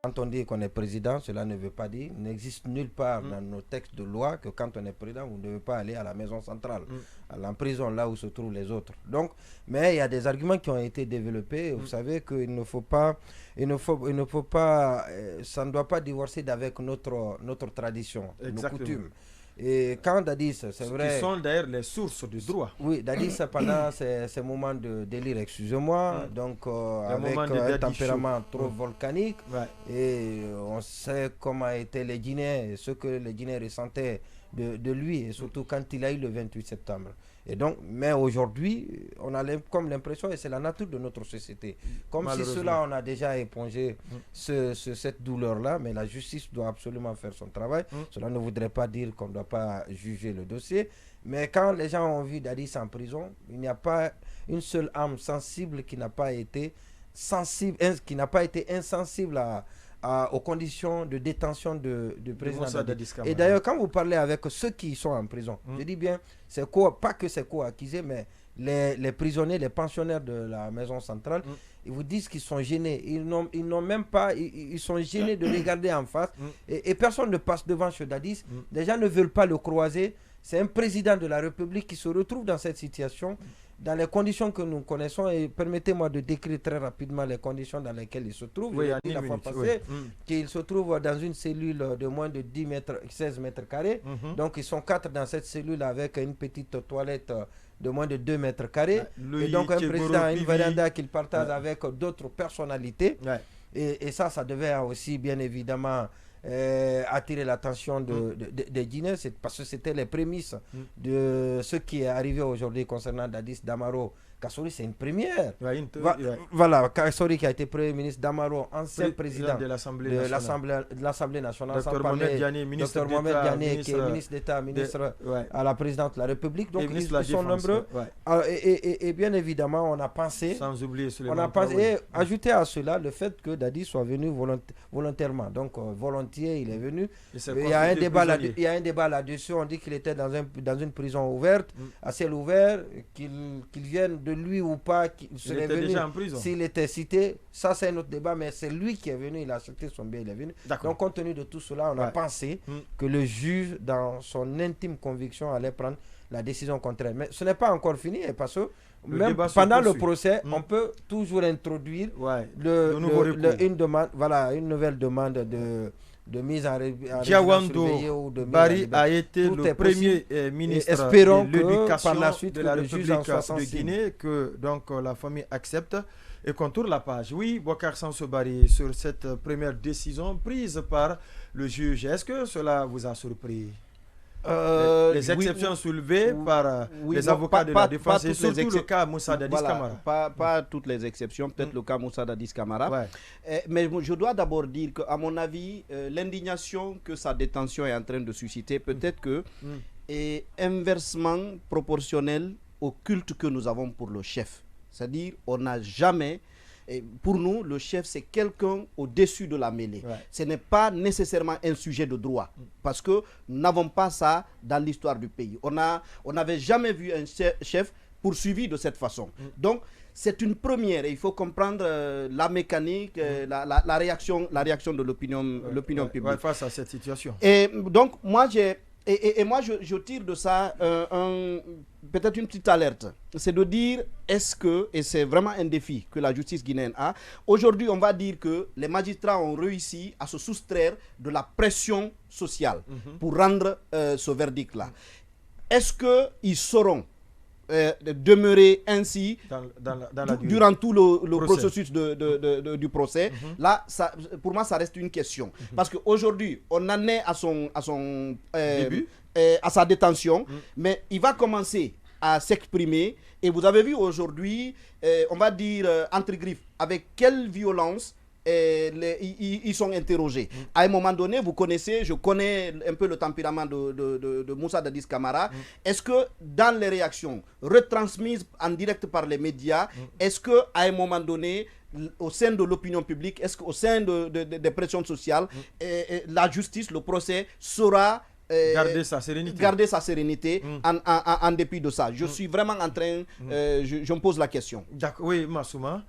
quand on dit qu'on est président, cela ne veut pas dire, il n'existe nulle part dans nos textes de loi que quand on est président, vous ne devez pas aller à la maison centrale, à la prison, là où se trouvent les autres. Donc, mais il y a des arguments qui ont été développés. Vous savez qu'il ne faut pas, ça ne doit pas divorcer d'avec notre tradition, nos coutumes. Et quand Dadis, c'est vrai... Qui sont d'ailleurs les sources du droit. Oui, Dadis, pendant ces moments de délire, excusez-moi, donc avec un tempérament trop volcanique, et on sait comment étaient les Guinéens, ce que les Guinéens ressentaient de lui, et surtout quand il a eu le 28 septembre. Et donc, mais aujourd'hui, on a comme l'impression, et c'est la nature de notre société, comme si cela, on a déjà épongé cette douleur-là, mais la justice doit absolument faire son travail. Cela ne voudrait pas dire qu'on ne doit pas juger le dossier, mais quand les gens ont vu Dadis en prison, il n'y a pas une seule âme sensible qui n'a pas été insensible aux conditions de détention du président Dadis. Et d'ailleurs, quand vous parlez avec ceux qui sont en prison, je dis bien, pas que c'est co-accusé, mais les prisonniers, les pensionnaires de la maison centrale, ils vous disent qu'ils sont gênés. Ils n'ont même pas, ils sont gênés de regarder en face. Et personne ne passe devant chez Dadis. Les gens ne veulent pas le croiser. C'est un président de la République qui se retrouve dans cette situation, dans les conditions que nous connaissons. Et permettez-moi de décrire très rapidement les conditions dans lesquelles il se trouve. Oui, je l'ai dit la fois passée, qu'il se trouve dans une cellule de moins de 16 mètres carrés. Donc ils sont 4 dans cette cellule avec une petite toilette de moins de 2 mètres carrés. Et donc un président a une véranda qu'il partage avec d'autres personnalités. Et ça devait aussi bien évidemment attirer l'attention des Guinéens, parce que c'était les prémices de ce qui est arrivé aujourd'hui concernant Dadis Damaro. Kassori, c'est une première. Voilà, Kassori qui a été Premier ministre, Damaro, ancien président de l'Assemblée nationale, Dr Mohamed Diané, qui est ministre d'État, ministre à la présidente de la République. Donc ils sont nombreux. Et bien évidemment, on a pensé, ajouter à cela le fait que Dadis soit venu volontairement. Donc volontiers, il est venu. Il y a un débat là-dessus. On dit qu'il était dans une prison ouverte, à ciel ouvert, qu'il vienne de lui ou pas, qu'il serait venu déjà en prison. S'il était cité, ça c'est un autre débat, mais c'est lui qui est venu, il a accepté son bien, il est venu. Donc compte tenu de tout cela, on a pensé que le juge, dans son intime conviction, allait prendre la décision contraire. Mais ce n'est pas encore fini, parce que même pendant le procès, on peut toujours introduire une nouvelle demande de mise en résidence surveillée ou de Bari a été le premier ministre de l'éducation de la République de Guinée, que donc la famille accepte et qu'on tourne la page. Oui, Boubacar Samsso Bari, sur cette première décision prise par le juge, est-ce que cela vous a surpris? Les exceptions soulevées par les avocats de la défense, et surtout le cas Moussa Dadis Camara. Pas toutes les exceptions, peut-être le cas Moussa Dadis Camara. Mais je dois d'abord dire qu'à mon avis, l'indignation que sa détention est en train de susciter, peut-être que est inversement proportionnelle au culte que nous avons pour le chef. C'est-à-dire, on n'a jamais... Et pour nous, le chef, c'est quelqu'un au-dessus de la mêlée. Ce n'est pas nécessairement un sujet de droit, parce que nous n'avons pas ça dans l'histoire du pays. On n'avait jamais vu un chef poursuivi de cette façon. Donc, c'est une première, et il faut comprendre la mécanique, la réaction de l'opinion publique. Face à cette situation. Et donc, moi, je tire de ça peut-être une petite alerte. C'est de dire, est-ce que, et c'est vraiment un défi que la justice guinéenne a, aujourd'hui on va dire que les magistrats ont réussi à se soustraire de la pression sociale pour rendre ce verdict-là. Est-ce qu'ils sauront demeurer ainsi durant tout le processus du procès? Là, pour moi, ça reste une question. Parce qu'aujourd'hui, on en est à sa détention, mais il va commencer à s'exprimer. Et vous avez vu aujourd'hui, on va dire, entre griffes, avec quelle violence ils sont interrogés. À un moment donné, je connais un peu le tempérament de Moussa Dadis Camara. Est-ce que dans les réactions retransmises en direct par les médias, est-ce qu'à un moment donné, au sein de l'opinion publique, est-ce qu'au sein des pressions sociales, la justice, le procès saura garder sa sérénité en dépit de ça? Je suis vraiment en train, je me pose la question. Oui, Massouma.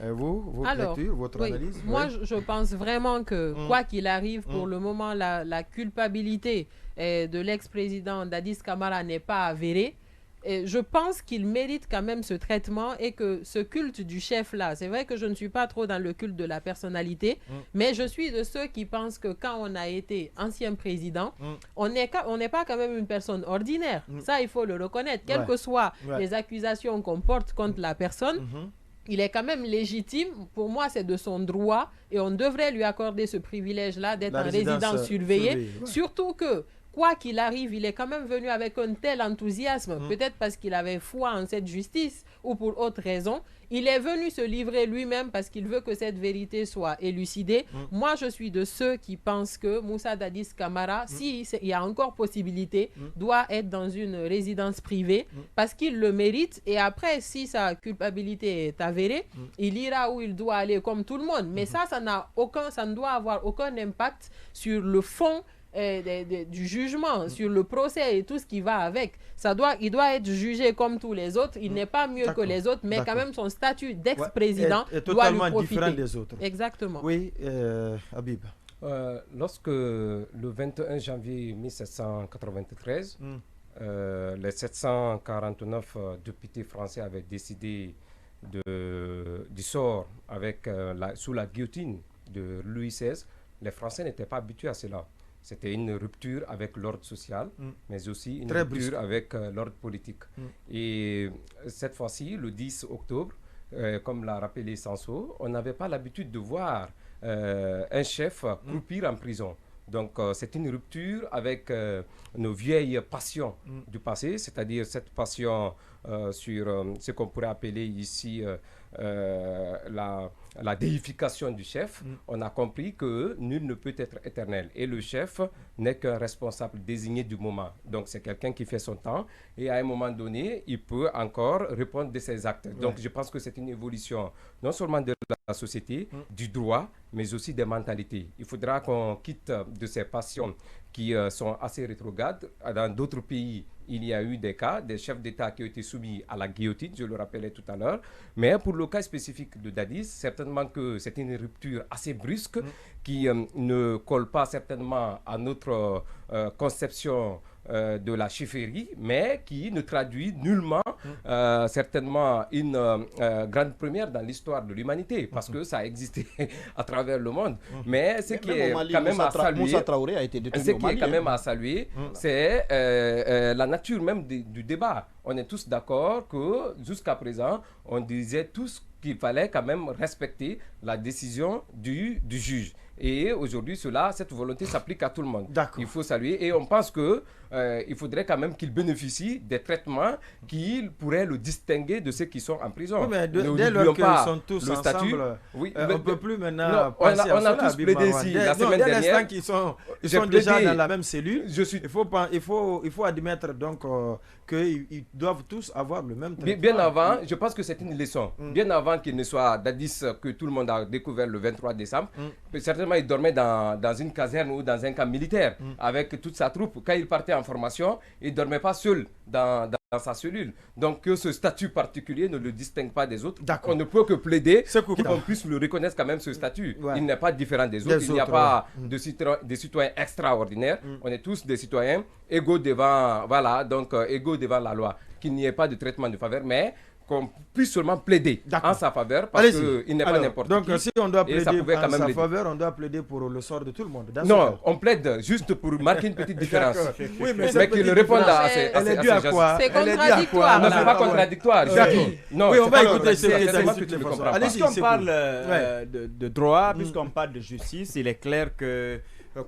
Et vous, votre lecture, votre analyse? Moi, je pense vraiment que, quoi qu'il arrive, pour le moment, la culpabilité de l'ex-président Dadis Camara n'est pas avérée. Et je pense qu'il mérite quand même ce traitement et que ce culte du chef-là, c'est vrai que je ne suis pas trop dans le culte de la personnalité, mais je suis de ceux qui pensent que quand on a été ancien président, on n'est pas quand même une personne ordinaire. Ça, il faut le reconnaître. Quelles que soient les accusations qu'on porte contre la personne, il est quand même légitime. Pour moi, c'est de son droit et on devrait lui accorder ce privilège-là d'être en résidence surveillée. Surtout que, quoi qu'il arrive, il est quand même venu avec un tel enthousiasme, peut-être parce qu'il avait foi en cette justice ou pour autre raison. Il est venu se livrer lui-même parce qu'il veut que cette vérité soit élucidée. Moi, je suis de ceux qui pensent que Moussa Dadis Camara, s'il y a encore possibilité, doit être dans une résidence privée parce qu'il le mérite. Et après, si sa culpabilité est avérée, il ira où il doit aller comme tout le monde. Mais ça ne doit avoir aucun impact sur le fond du jugement, sur le procès et tout ce qui va avec. Il doit être jugé comme tous les autres. Il n'est pas mieux que les autres, mais quand même son statut d'ex-président est doit lui totalement profiter. différent des autres. Exactement. Oui, Habib. Lorsque le 21 janvier 1793, les 749 députés français avaient décidé du sort sous la guillotine de Louis XVI, les Français n'étaient pas habitués à cela. C'était une rupture avec l'ordre social, mais aussi une rupture avec l'ordre politique. Et cette fois-ci, le 10 octobre, comme l'a rappelé Sanso, on n'avait pas l'habitude de voir un chef croupir en prison. Donc, c'est une rupture avec nos vieilles passions du passé, c'est-à-dire cette passion sur ce qu'on pourrait appeler ici la déification du chef. On a compris que nul ne peut être éternel et le chef n'est qu'un responsable désigné du moment. Donc, c'est quelqu'un qui fait son temps et à un moment donné, il peut encore répondre de ses actes. Donc, je pense que c'est une évolution non seulement de la société, du droit, mais aussi des mentalités. Il faudra qu'on quitte de ces passions qui sont assez rétrogrades. Dans d'autres pays, il y a eu des cas, des chefs d'État qui ont été soumis à la guillotine, je le rappelais tout à l'heure. Mais pour le cas spécifique de Dadis, certainement que c'est une rupture assez brusque qui ne colle pas certainement à notre conception de la chefferie, mais qui ne traduit nullement certainement une grande première dans l'histoire de l'humanité, parce que ça a existé à travers le monde. Mais ce qui est quand même à saluer, c'est la nature même du débat. On est tous d'accord que jusqu'à présent, on disait tous qu'il fallait quand même respecter la décision du juge. Et aujourd'hui, cette volonté s'applique à tout le monde. Il faut saluer. Et on pense qu'il faudrait quand même qu'il bénéficie des traitements qui pourraient le distinguer de ceux qui sont en prison. Oui, mais dès lors qu'ils sont tous ensemble, on ne peut plus maintenant penser à cela. On a tous plaidé ici la semaine dernière. Dès l'instant qu'ils sont déjà dans la même cellule, il faut admettre donc qu'ils doivent tous avoir le même traitement. Bien avant, je pense que c'est une leçon. Bien avant qu'il ne soit Dadis que tout le monde a découvert le 23 décembre, certainement il dormait dans une caserne ou dans un camp militaire avec toute sa troupe. Quand il partait en formation, il ne dormait pas seul dans sa cellule. Donc que ce statut particulier ne le distingue pas des autres. On ne peut que plaider qu'on puisse le reconnaître quand même ce statut. Il n'est pas différent des autres. Il n'y a pas de citoyens extraordinaires. On est tous des citoyens égaux devant, égaux devant la loi. Qu'il n'y ait pas de traitement de faveur, mais qu'on puisse seulement plaider en sa faveur parce qu'il n'est pas n'importe qui. Donc si on doit plaider en sa faveur, on doit plaider pour le sort de tout le monde. Non, on plaide juste pour marquer une petite différence. Oui, mais qu'il réponde à ces gestes. C'est contradictoire. Non, c'est pas contradictoire. Oui, on va écouter ce Puisqu'on parle de droit, puisqu'on parle de justice, il est clair que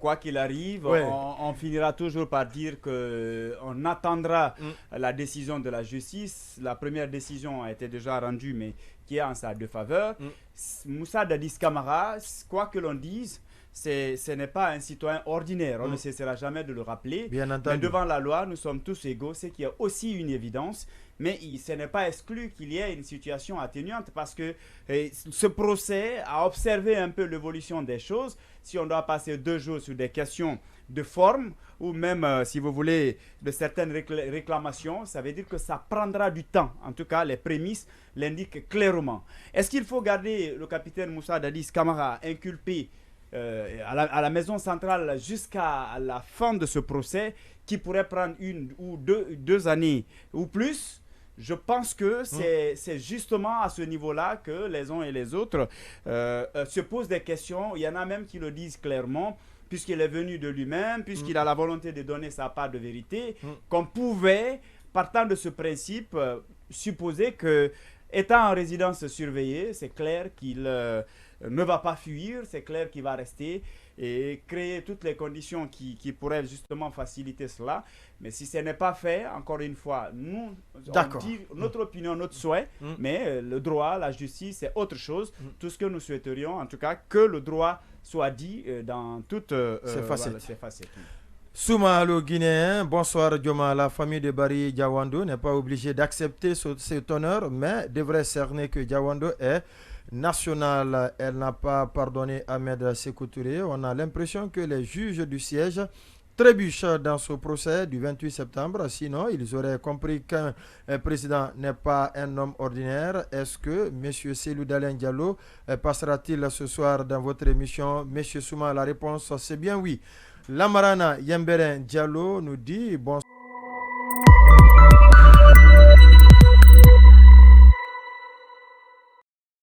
quoi qu'il arrive, on finira toujours par dire qu'on attendra la décision de la justice. La première décision a été déjà rendue, mais qui est en sa défaveur. Moussa Dadis Camara, quoi que l'on dise, ce n'est pas un citoyen ordinaire. On ne cessera jamais de le rappeler. Bien entendu. Mais devant la loi, nous sommes tous égaux. C'est qu'il y a aussi une évidence, Mais ce n'est pas exclu qu'il y ait une situation atténuante parce que ce procès a observé un peu l'évolution des choses. Si on doit passer 2 jours sur des questions de forme ou même, si vous voulez, de certaines réclamations, ça veut dire que ça prendra du temps. En tout cas, les prémices l'indiquent clairement. Est-ce qu'il faut garder le capitaine Moussa Dadis Camara inculpé à la maison centrale jusqu'à la fin de ce procès qui pourrait prendre 1 ou 2 années ou plus? Je pense que c'est justement à ce niveau-là que les uns et les autres se posent des questions. Il y en a même qui le disent clairement, puisqu'il est venu de lui-même, puisqu'il a la volonté de donner sa part de vérité, qu'on pouvait, partant de ce principe, supposer que, étant en résidence surveillée, c'est clair qu'il ne va pas fuir, c'est clair qu'il va rester et créer toutes les conditions qui pourraient justement faciliter cela. Mais si ce n'est pas fait, encore une fois, nous, on dit notre opinion, notre souhait, mais le droit, la justice, c'est autre chose. Tout ce que nous souhaiterions, en tout cas, que le droit soit dit dans toutes ces facettes. Souma le Guinéen, bonsoir Dioma. La famille de Barry Diawando n'est pas obligée d'accepter cet honneur, mais devrait cerner que Diawando est national. Elle n'a pas pardonné Ahmed Sékou Touré. On a l'impression que les juges du siège trébuchent dans ce procès du 28 septembre. Sinon, ils auraient compris qu'un président n'est pas un homme ordinaire. Est-ce que M. Selou Dalen Diallo passera-t-il ce soir dans votre émission? M. Souma, la réponse c'est bien oui. Lamarana Yemberen Diallo nous dit bonsoir.